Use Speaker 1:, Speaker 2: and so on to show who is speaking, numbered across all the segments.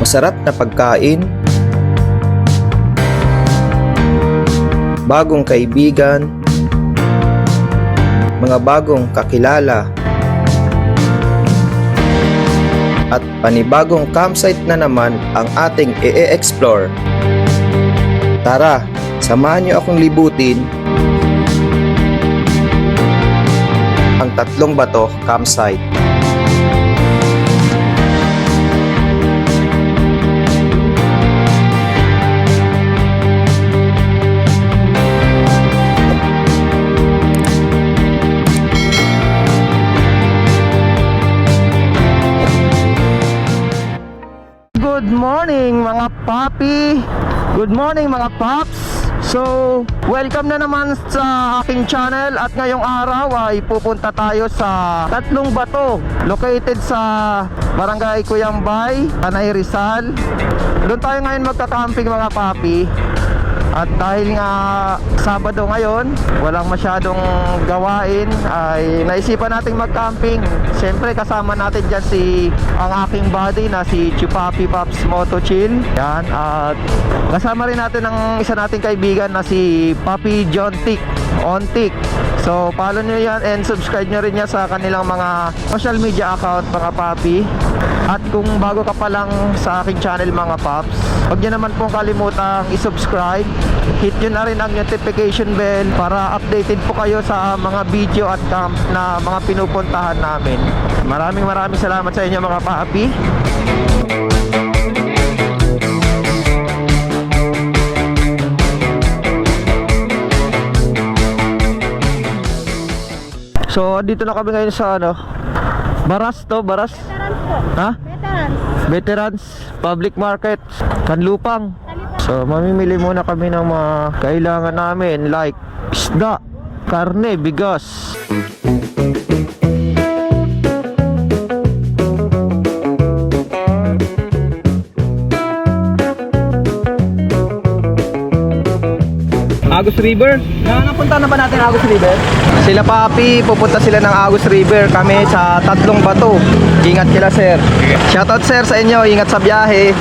Speaker 1: masarap na pagkain, bagong kaibigan, mga bagong kakilala, at panibagong campsite na naman ang ating i-explore. Tara, samahan niyo akong libutin ang Tatlong Bato Campsite.
Speaker 2: Good morning mga papi! Good morning mga paps! So, welcome na naman sa aking channel at ngayong araw ay pupunta tayo sa Tatlong Bato, located sa Barangay Cuyambay, Tanay Rizal. Doon tayo ngayon magka-camping mga papi. At dahil nga Sabado ngayon, walang masyadong gawain, ay naisipan nating mag-camping. Siyempre kasama natin dyan ang aking buddy na si Chupapi Pops Moto Chill. Yan, at kasama rin natin ang isa nating kaibigan na si Papi John Tick Ontik. So follow nyo yan and subscribe nyo rin yan sa kanilang mga social media account mga papi. At kung bago ka pa lang sa aking channel mga paps, huwag nyo naman pong kalimutang i-subscribe. Hit nyo na rin ang notification bell para updated po kayo sa mga video at camp na mga pinupuntahan namin. Maraming salamat sa inyo mga papi. So dito na kami ngayon sa Baras to, Baras? Ha? Veterans Public Market, Kanlupang. So mamimili muna kami ng mga kailangan namin like isda, karne, bigas.
Speaker 1: Agus River?
Speaker 2: Napunta na ba natin Agus River?
Speaker 1: Sila papi, pupunta sila ng Agus River. Kami sa Tatlong Bato. Ingat kila sir. Shoutout sir sa inyo, ingat sa biyahe.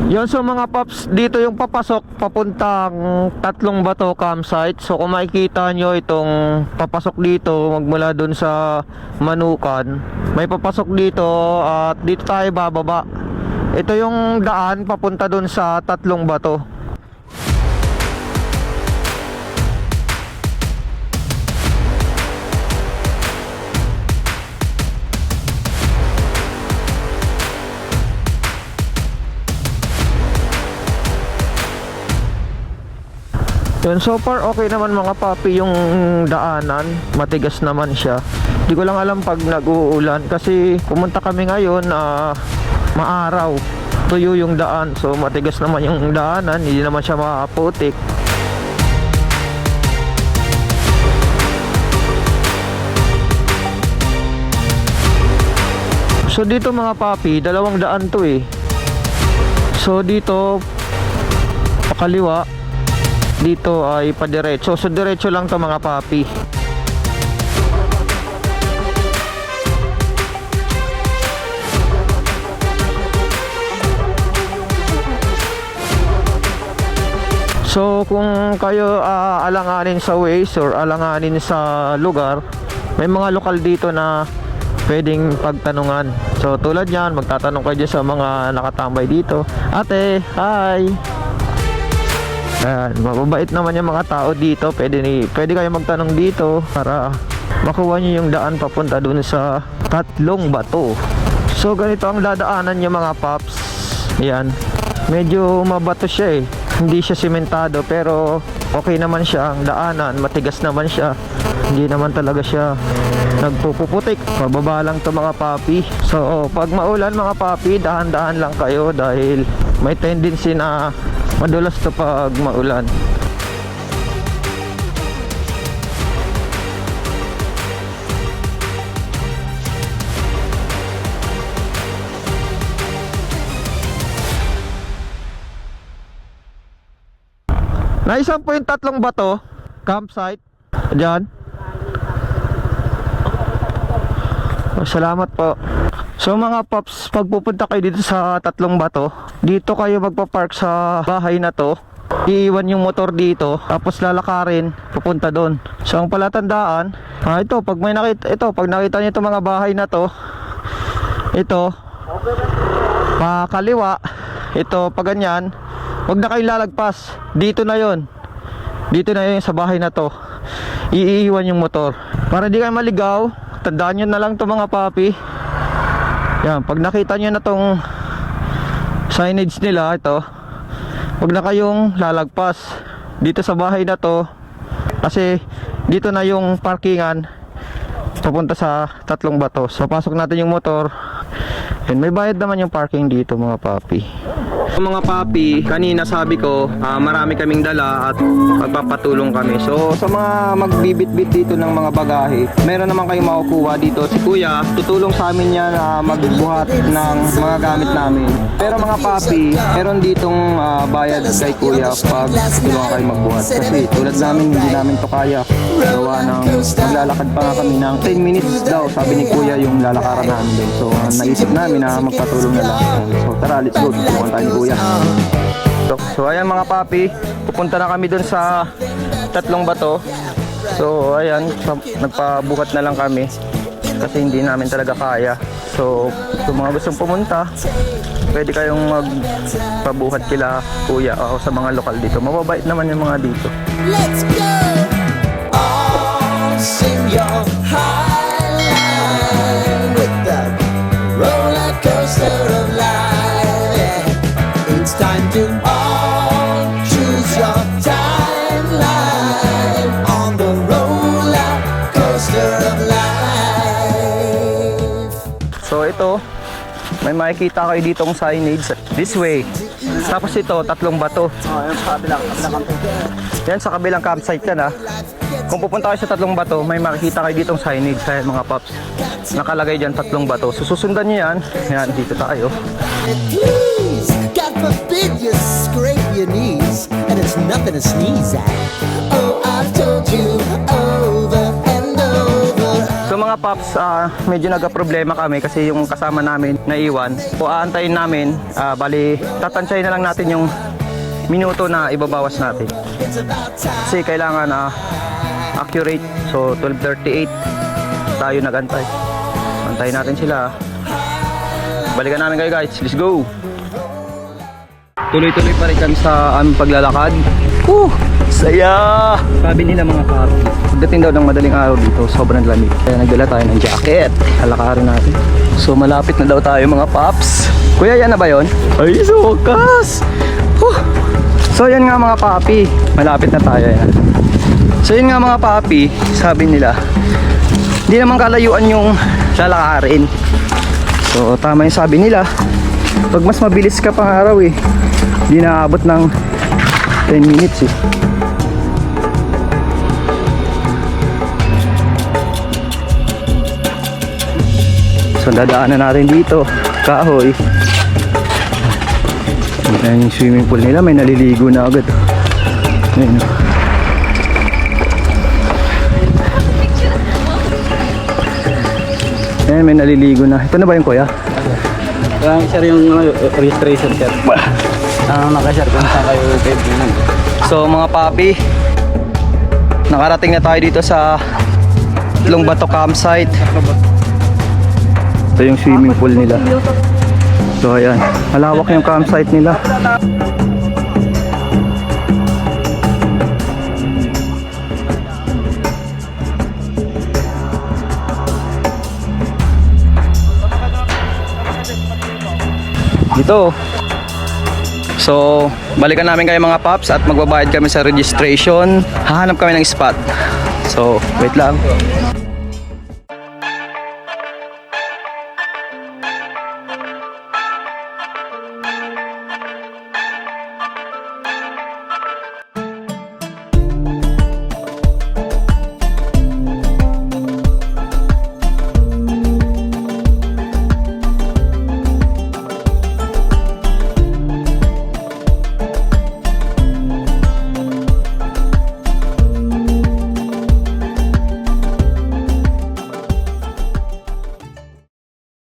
Speaker 2: Yun, so mga paps, dito yung papasok papuntang Tatlong Bato campsite. So kung makikita nyo itong papasok dito magmula dun sa Manukan, may papasok dito at dito tayo bababa. Ito yung daan papunta dun sa Tatlong Bato. Yun, so far okay naman mga papi yung daanan, matigas naman siya. Di ko lang alam pag nag-uulan kasi pumunta kami ngayon maaraw, tuyo yung daan, so matigas naman yung daanan, hindi naman siya maputik. So dito mga papi, dalawang daan to eh. So dito pakaliwa, dito ay padiretso. So diretso lang to mga papi. So kung kayo alanganin sa Waze or alanganin sa lugar, may mga lokal dito na pwedeng pagtanungan. So tulad yan, magtatanong kayo sa mga nakatambay dito. Ate, hi! Ayan, mababait naman yung mga tao dito. Pwede kayo magtanong dito para makuha nyo yung daan papunta dun sa Tatlong Bato. So ganito ang dadaanan nyo mga paps. Ayan, medyo mabato siya eh. Hindi siya simentado pero okay naman siya ang daanan. Matigas naman siya. Hindi naman talaga siya nagpupuputik. Pababa lang to mga papi. So pag maulan mga papi, dahan-dahan lang kayo dahil may tendency na madulas to pag maulan. Naisan po yung 3 bato campsite. Diyan. Salamat po. So mga paps, pag pupunta kayo dito sa 3 bato, dito kayo magpa-park sa bahay na to. Iiwan yung motor dito, tapos lalakarin pupunta doon. So ang palatandaan, ito pag nakita niyo itong mga bahay na to, ito pa kaliwa, ito pa ganyan, wag na kayo lalagpas. Dito na yon sa bahay na to. Iiwan yung motor para di kayo maligaw. Tandaan nyo na lang to mga papi. Yan, pag nakita nyo na tong signage nila, ito, wag na kayong lalagpas dito sa bahay na to, kasi dito na yung parkingan papunta sa 3 bato. So pasok natin yung motor. Yan, may bayad naman yung parking dito mga papi. Mga papi, kanina sabi ko marami kaming dala at magpapatulong kami. So sa mga magbibit-bit dito ng mga bagahe, meron naman kayong makukuha dito. Si kuya, tutulong sa amin yan magbuhat ng mga gamit namin. Pero mga papi, meron ditong bayad kay kuya pag tulungan kayo magbuhat. Kasi tulad namin, hindi namin to kaya. Gawa ng maglalakad pa nga kami ng 10 minutes daw, sabi ni kuya yung lalakaran namin. So naisip namin na magpatulong na lang. So tara, let's go. Tulungan tayo ni kuya. So ayan mga papi, pupunta na kami dun sa 3 bato. So ayan, nagpabuhat na lang kami kasi hindi namin talaga kaya. So kung mga gustong pumunta, pwede kayong magpabuhat kila kuya o sa mga lokal dito. Mababait naman yung mga dito.
Speaker 3: Let's go! All sing your high line with the roller coaster of life. It's time to all choose your timeline on the roller coaster of life.
Speaker 2: So ito, may makikita kayo ditong signage this way. Tapos ito, 3 bato. Yan sa kabilang campsite yan ha. Kung pupunta kayo sa 3 bato, may makikita kayo ditong signage. Ayan mga paps, nakalagay dyan 3 bato. So susundan nyo yan. Yan, dito tayo.
Speaker 3: Please, God forbid you scrape your knees, and it's nothing to sneeze at. Oh, I've told you over and over.
Speaker 2: So mga paps, medyo nagka-problema kami kasi yung kasama namin naiwan. So aantayin namin, bali tatansyahin na lang natin yung minuto na ibabawas natin. Kasi kailangan accurate. So 12:38 tayo nagantay. Antayin natin sila. Balikan namin kayo guys. Let's go! Tuloy-tuloy pa rin kami sa aming paglalakad. Saya! Sabi nila mga papi, pagdating daw ng madaling araw dito, sobrang lamig. Kaya nagdala tayo ng jacket. Halakarin natin. So malapit na daw tayo mga paps. Kuya, yan na ba yun? Ay, so wakas! So yan nga mga papi, malapit na tayo yan. So yun nga mga papi, sabi nila, hindi naman kalayuan yung lalakarin. So tama yung sabi nila, pag mas mabilis ka pang araw hindi naabot ng 10 minutes So dadaanan natin dito, kahoy. Ayan yung swimming pool nila, may naliligo na agad. Ayan. Ayan, may naliligo na. Ito na ba yung kuya?
Speaker 4: Sir, yung registration, sir. Nakashare kung saan kayo kaibigan.
Speaker 2: So mga papi, nakarating na tayo dito sa Tatlong Bato campsite. Ito yung swimming pool nila. So ayan, malawak yung campsite nila. Dito. So, balikan namin kayo mga paps at magbabayad kami sa registration. Hahanap kami ng spot. So, wait lang.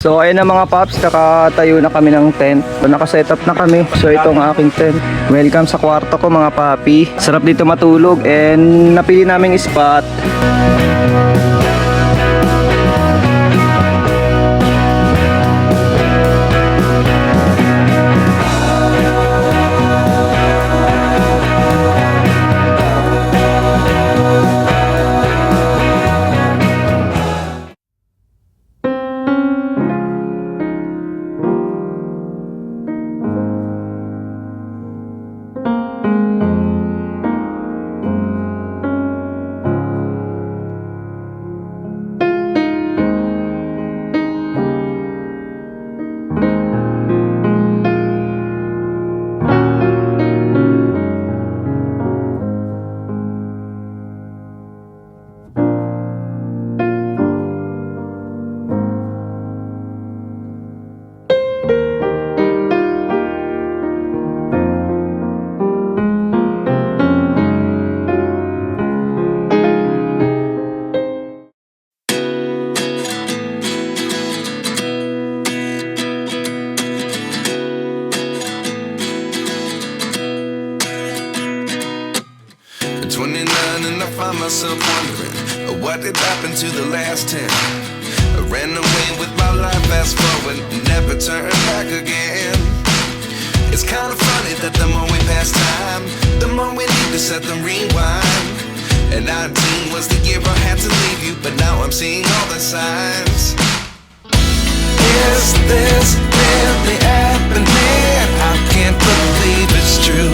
Speaker 1: So ayun na mga paps, nakatayo na kami ng tent. So, nakasetup na kami. So ito ang aking tent. Welcome sa kwarto ko mga papi. Sarap dito matulog and napili naming spot.
Speaker 5: At 29 and I find myself wondering what did happen to the last 10. I ran away with my life, fast forward, never turn back again. It's kind of funny that the more we pass time, the more we need to set the rewind. And 19 was the year I had to leave you, but now I'm seeing all the signs. Is this really happening? I can't believe it's true.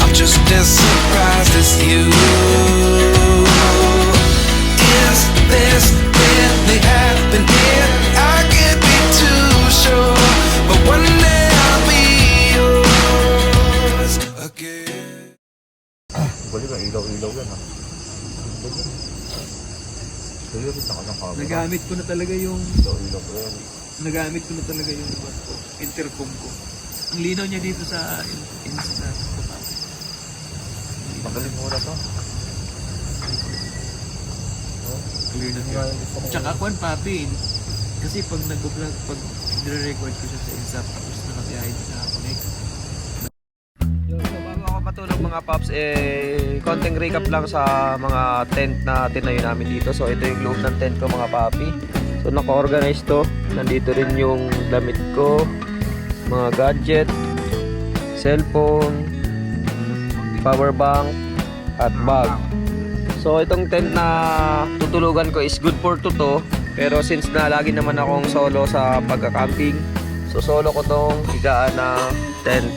Speaker 5: I'm just as surprised as you. Is this really happening? I can't be too sure, but one day I'll be yours again.
Speaker 6: Nagamit ko na talaga yung intercom ko. Ang linaw niya dito sa magaling mo na to. Clear na clear. Tsaka kwan papi. Kasi pag nag-vlog, pag nire-record ko siya sa INSAP, tapos nakabiyahe din nakakonect.
Speaker 1: So bago ako matulog mga paps, konting recap lang sa mga tent na tinayo namin dito. So ito yung loob ng tent ko mga papi. So naka-organize to. Nandito rin yung damit ko, mga gadget, cellphone, power bank, at bag. So itong tent na tutulugan ko is good for 2 to. Pero since na lagi naman akong solo sa pagka-camping, so solo ko tong higaan na tent.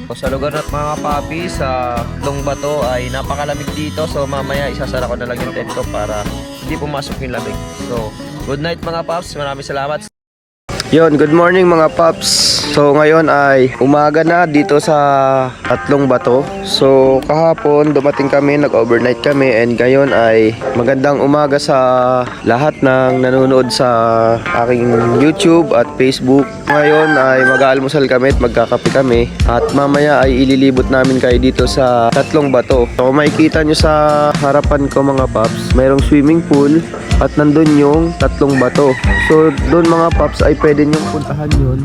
Speaker 1: So sa lugar na mga papi, sa Longbato ay napakalamig dito. So mamaya isasara ko na lang yung tent ko para hindi pumasok yung lamig. So good night mga paps, maraming salamat. Yon, good morning mga paps. So ngayon ay umaga na dito sa Tatlong Bato. So kahapon dumating kami, nag-overnight kami, and ngayon ay magandang umaga sa lahat ng nanonood sa aking YouTube at Facebook. Ngayon ay mag-aalmusal kami at magkakape kami, at mamaya ay ililibot namin kayo dito sa Tatlong Bato. So makikita nyo sa harapan ko mga paps, mayroong swimming pool at nandun yung Tatlong Bato. So doon mga paps ay pwede nyong puntahan yun